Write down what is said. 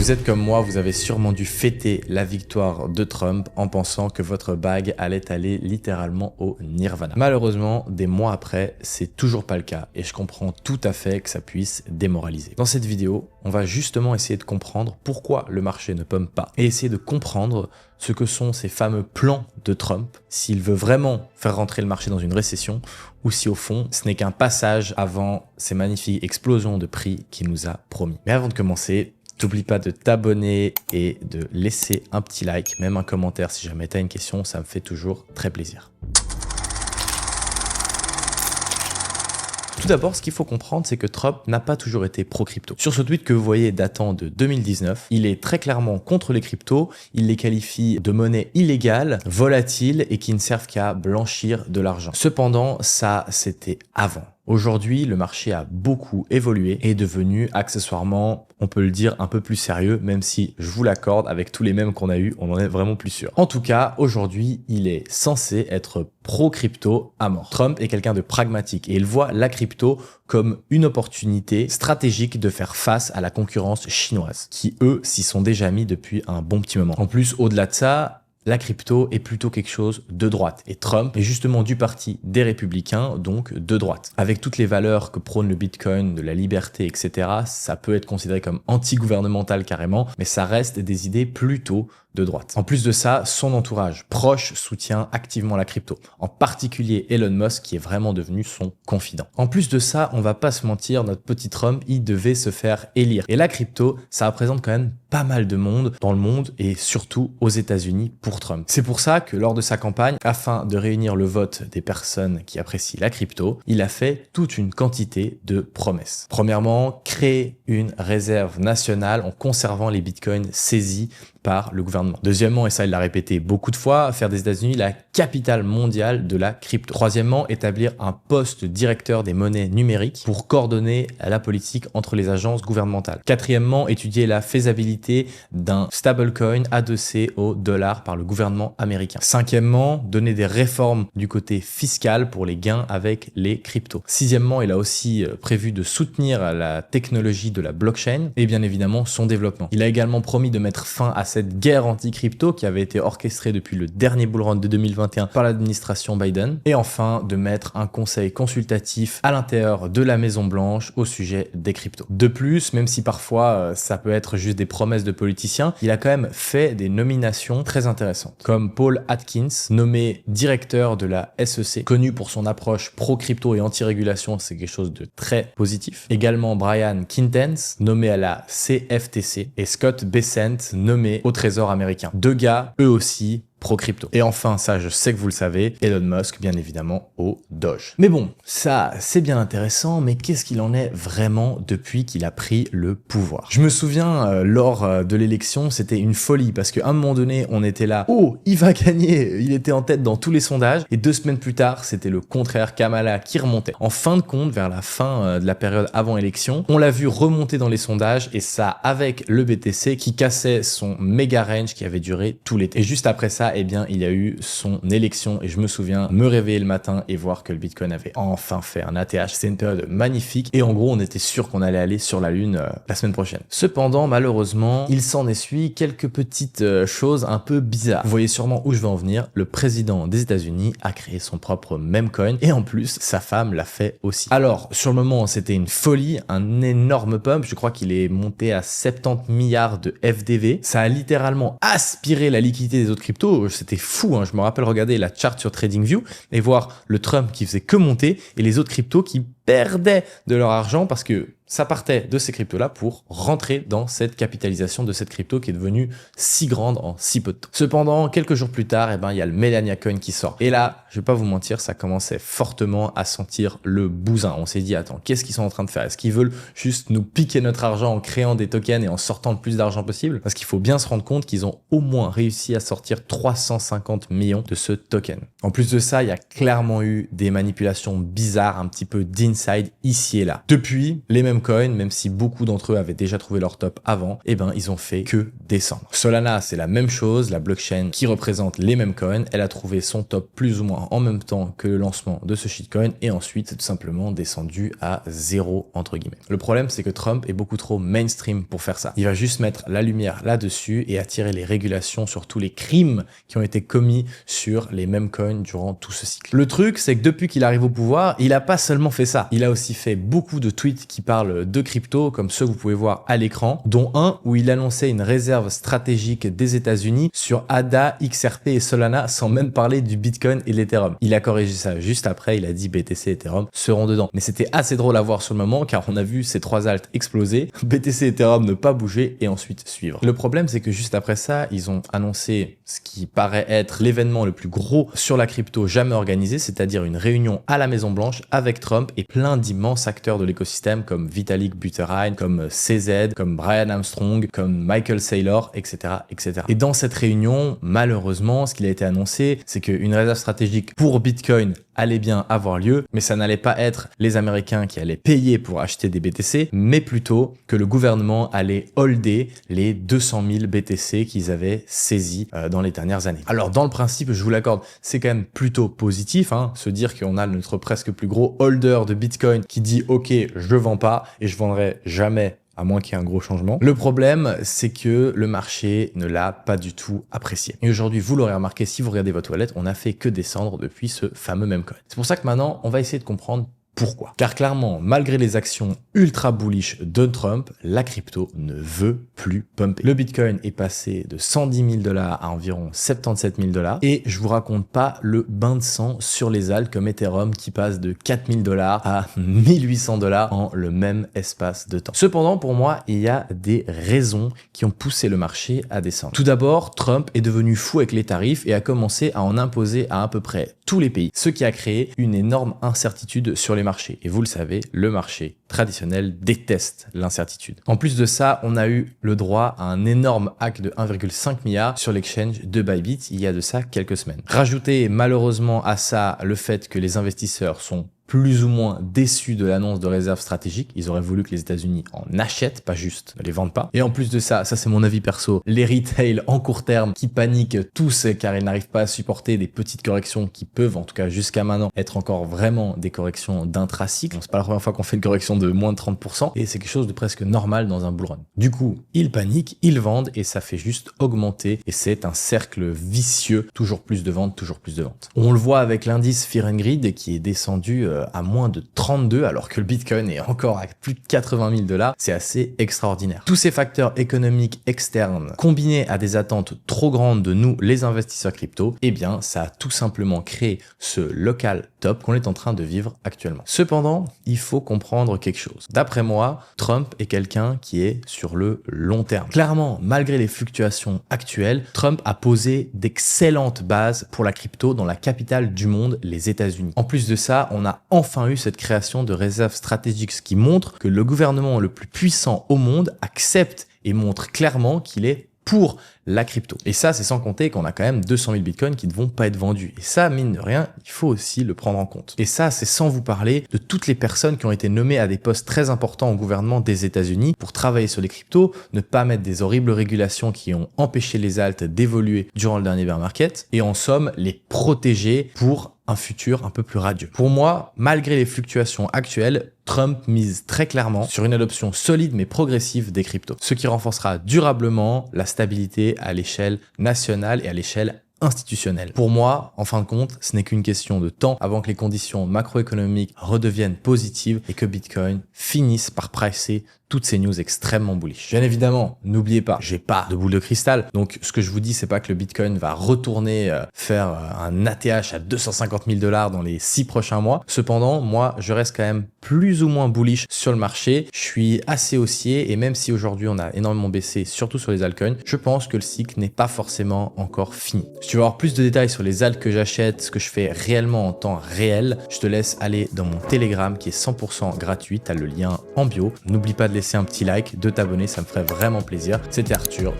vous êtes comme moi, vous avez sûrement dû fêter la victoire de Trump en pensant que votre bague allait aller littéralement au nirvana. Malheureusement, des mois après, c'est toujours pas le cas et je comprends tout à fait que ça puisse démoraliser. Dans cette vidéo, on va justement essayer de comprendre pourquoi le marché ne pump pas et essayer de comprendre ce que sont ces fameux plans de Trump, s'il veut vraiment faire rentrer le marché dans une récession ou si au fond ce n'est qu'un passage avant ces magnifiques explosions de prix qu'il nous a promis. Mais avant de commencer, n'oublie pas de t'abonner et de laisser un petit like, même un commentaire si jamais tu as une question, ça me fait toujours très plaisir. Tout d'abord, ce qu'il faut comprendre, c'est que Trump n'a pas toujours été pro-crypto. Sur ce tweet que vous voyez datant de 2019, il est très clairement contre les cryptos, il les qualifie de monnaie illégale, volatile et qui ne servent qu'à blanchir de l'argent. Cependant, ça, c'était avant. Aujourd'hui, le marché a beaucoup évolué et est devenu accessoirement, on peut le dire, un peu plus sérieux, même si je vous l'accorde, avec tous les mèmes qu'on a eu, on en est vraiment plus sûr. En tout cas, aujourd'hui, il est censé être pro-crypto à mort. Trump est quelqu'un de pragmatique et il voit la crypto comme une opportunité stratégique de faire face à la concurrence chinoise, qui eux s'y sont déjà mis depuis un bon petit moment. En plus, au-delà de ça, la crypto est plutôt quelque chose de droite. Et Trump est justement du parti des républicains, donc de droite. Avec toutes les valeurs que prône le Bitcoin, de la liberté, etc., ça peut être considéré comme anti-gouvernemental carrément, mais ça reste des idées plutôt de droite. En plus de ça, son entourage proche soutient activement la crypto. En particulier Elon Musk, qui est vraiment devenu son confident. En plus de ça, on va pas se mentir, notre petit Trump, il devait se faire élire. Et la crypto, ça représente quand même pas mal de monde dans le monde et surtout aux États-Unis pour Trump. C'est pour ça que lors de sa campagne, afin de réunir le vote des personnes qui apprécient la crypto, il a fait toute une quantité de promesses. Premièrement, créer une réserve nationale en conservant les bitcoins saisis par le gouvernement. Deuxièmement, et ça il l'a répété beaucoup de fois, faire des États-Unis la capitale mondiale de la crypto. Troisièmement, établir un poste directeur des monnaies numériques pour coordonner la politique entre les agences gouvernementales. Quatrièmement, étudier la faisabilité d'un stablecoin adossé au dollar par le gouvernement américain. Cinquièmement, donner des réformes du côté fiscal pour les gains avec les cryptos. Sixièmement, il a aussi prévu de soutenir la technologie de la blockchain et bien évidemment son développement. Il a également promis de mettre fin à cette guerre anti-crypto qui avait été orchestrée depuis le dernier bull run de 2021 par l'administration Biden. Et enfin, de mettre un conseil consultatif à l'intérieur de la Maison Blanche au sujet des cryptos. De plus, même si parfois ça peut être juste des promesses de politiciens, il a quand même fait des nominations très intéressantes. Comme Paul Atkins, nommé directeur de la SEC, connu pour son approche pro-crypto et anti-régulation, c'est quelque chose de très positif. Également Brian Quintens, nommé à la CFTC, et Scott Bessent, nommé au Trésor américain. Deux gars, eux aussi, pro-crypto. Et enfin, ça je sais que vous le savez, Elon Musk, bien évidemment, au Doge. Mais bon, ça c'est bien intéressant, mais qu'est-ce qu'il en est vraiment depuis qu'il a pris le pouvoir? Je me souviens, lors de l'élection, c'était une folie, parce qu'à un moment donné, on était là, oh, il va gagner, il était en tête dans tous les sondages, et 2 semaines plus tard, c'était le contraire, Kamala qui remontait. En fin de compte, vers la fin de la période avant élection, on l'a vu remonter dans les sondages, et ça avec le BTC qui cassait son méga range qui avait duré tout l'été. Et juste après ça, eh bien, il y a eu son élection et je me souviens me réveiller le matin et voir que le Bitcoin avait enfin fait un ATH. C'est une période magnifique et en gros, on était sûr qu'on allait aller sur la Lune la semaine prochaine. Cependant, malheureusement, il s'en essuie quelques petites choses un peu bizarres. Vous voyez sûrement où je veux en venir. Le président des États-Unis a créé son propre meme coin et en plus, sa femme l'a fait aussi. Alors, sur le moment, c'était une folie, un énorme pump. Je crois qu'il est monté à 70 milliards de FDV. Ça a littéralement aspiré la liquidité des autres cryptos. C'était fou, hein. Je me rappelle regarder la chart sur TradingView et voir le Trump qui faisait que monter et les autres cryptos qui perdaient de leur argent parce que ça partait de ces cryptos-là pour rentrer dans cette capitalisation de cette crypto qui est devenue si grande en si peu de temps. Cependant, quelques jours plus tard, eh ben, il y a le Melania Coin qui sort. Et là, je vais pas vous mentir, ça commençait fortement à sentir le bousin. On s'est dit, attends, qu'est-ce qu'ils sont en train de faire? Est-ce qu'ils veulent juste nous piquer notre argent en créant des tokens et en sortant le plus d'argent possible? Parce qu'il faut bien se rendre compte qu'ils ont au moins réussi à sortir 350 millions de ce token. En plus de ça, il y a clairement eu des manipulations bizarres, un petit peu d'inside ici et là. Depuis, les mêmes coins, même si beaucoup d'entre eux avaient déjà trouvé leur top avant, eh ben ils ont fait que descendre. Solana, c'est la même chose, la blockchain qui représente les mêmes coins, elle a trouvé son top plus ou moins en même temps que le lancement de ce shitcoin et ensuite c'est tout simplement descendu à zéro entre guillemets. Le problème, c'est que Trump est beaucoup trop mainstream pour faire ça. Il va juste mettre la lumière là-dessus et attirer les régulations sur tous les crimes qui ont été commis sur les mêmes coins durant tout ce cycle. Le truc, c'est que depuis qu'il arrive au pouvoir, il a pas seulement fait ça. Il a aussi fait beaucoup de tweets qui parlent de crypto, comme ceux que vous pouvez voir à l'écran, dont un où il annonçait une réserve stratégique des États-Unis sur ADA, XRP et Solana, sans même parler du Bitcoin et l'Ethereum. Il a corrigé ça juste après, il a dit BTC et Ethereum seront dedans. Mais c'était assez drôle à voir sur le moment, car on a vu ces trois alts exploser, BTC et Ethereum ne pas bouger et ensuite suivre. Le problème, c'est que juste après ça, ils ont annoncé ce qui paraît être l'événement le plus gros sur la crypto jamais organisé, c'est-à-dire une réunion à la Maison Blanche avec Trump et plein d'immenses acteurs de l'écosystème comme Vitalik Buterin, comme CZ, comme Brian Armstrong, comme Michael Saylor, etc., etc. Et dans cette réunion, malheureusement, ce qu'il a été annoncé, c'est qu'une réserve stratégique pour Bitcoin allait bien avoir lieu, mais ça n'allait pas être les Américains qui allaient payer pour acheter des BTC, mais plutôt que le gouvernement allait holder les 200 000 BTC qu'ils avaient saisis dans les dernières années. Alors dans le principe, je vous l'accorde, c'est quand même plutôt positif, se dire qu'on a notre presque plus gros holder de Bitcoin qui dit « Ok, je vends pas et je vendrai jamais » à moins qu'il y ait un gros changement. Le problème, c'est que le marché ne l'a pas du tout apprécié. Et aujourd'hui, vous l'aurez remarqué, si vous regardez votre wallet, on n'a fait que descendre depuis ce fameux meme coin. C'est pour ça que maintenant, on va essayer de comprendre pourquoi. Car clairement, malgré les actions ultra bullish de Trump, la crypto ne veut plus pumper. Le Bitcoin est passé de 110 000 $ à environ 77 000 $. Et je vous raconte pas le bain de sang sur les alts comme Ethereum qui passe de 4 000 $ à 1 800 $ en le même espace de temps. Cependant, pour moi, il y a des raisons qui ont poussé le marché à descendre. Tout d'abord, Trump est devenu fou avec les tarifs et a commencé à en imposer à peu près tous les pays, ce qui a créé une énorme incertitude sur les marchés. Et vous le savez, le marché traditionnel déteste l'incertitude. En plus de ça, on a eu le droit à un énorme hack de 1,5 milliard sur l'exchange de Bybit il y a de ça quelques semaines. Rajoutez malheureusement à ça le fait que les investisseurs sont plus ou moins déçus de l'annonce de réserve stratégique. Ils auraient voulu que les États-Unis en achètent, pas juste ne les vendent pas. Et en plus de ça, ça c'est mon avis perso, les retail en court terme qui paniquent tous car ils n'arrivent pas à supporter des petites corrections qui peuvent, en tout cas jusqu'à maintenant, être encore vraiment des corrections d'intracycle. C'est pas la première fois qu'on fait une correction de moins de 30% et c'est quelque chose de presque normal dans un bull run. Du coup, ils paniquent, ils vendent et ça fait juste augmenter et c'est un cercle vicieux. Toujours plus de ventes, toujours plus de ventes. On le voit avec l'indice Fear and Greed qui est descendu à moins de 32 alors que le Bitcoin est encore à plus de 80 000 $. C'est assez extraordinaire. Tous ces facteurs économiques externes combinés à des attentes trop grandes de nous, les investisseurs crypto, eh bien, ça a tout simplement créé ce local top qu'on est en train de vivre actuellement. Cependant, il faut comprendre quelque chose. D'après moi, Trump est quelqu'un qui est sur le long terme. Clairement, malgré les fluctuations actuelles, Trump a posé d'excellentes bases pour la crypto dans la capitale du monde, les États-Unis. En plus de ça, on a enfin eu cette création de réserves stratégiques, ce qui montre que le gouvernement le plus puissant au monde accepte et montre clairement qu'il est pour la crypto. Et ça, c'est sans compter qu'on a quand même 200 000 bitcoins qui ne vont pas être vendus. Et ça, mine de rien, il faut aussi le prendre en compte. Et ça, c'est sans vous parler de toutes les personnes qui ont été nommées à des postes très importants au gouvernement des États-Unis pour travailler sur les cryptos, ne pas mettre des horribles régulations qui ont empêché les alts d'évoluer durant le dernier bear market, et en somme, les protéger pour un futur un peu plus radieux. Pour moi, malgré les fluctuations actuelles, Trump mise très clairement sur une adoption solide mais progressive des cryptos, ce qui renforcera durablement la stabilité à l'échelle nationale et à l'échelle institutionnelle. Pour moi, en fin de compte, ce n'est qu'une question de temps avant que les conditions macroéconomiques redeviennent positives et que Bitcoin finisse par pricer toutes ces news extrêmement bullish. Bien évidemment, n'oubliez pas, j'ai pas de boule de cristal, donc ce que je vous dis, c'est pas que le Bitcoin va retourner faire un ATH à 250 000 $ dans les 6 prochains mois. Cependant, moi, je reste quand même plus ou moins bullish sur le marché. Je suis assez haussier et même si aujourd'hui on a énormément baissé, surtout sur les altcoins, je pense que le cycle n'est pas forcément encore fini. Si tu veux avoir plus de détails sur les alts que j'achète, ce que je fais réellement en temps réel, je te laisse aller dans mon Telegram qui est 100% gratuit. T'as le lien en bio. N'oublie pas de laisser un petit like, de t'abonner, ça me ferait vraiment plaisir. C'était Arthur,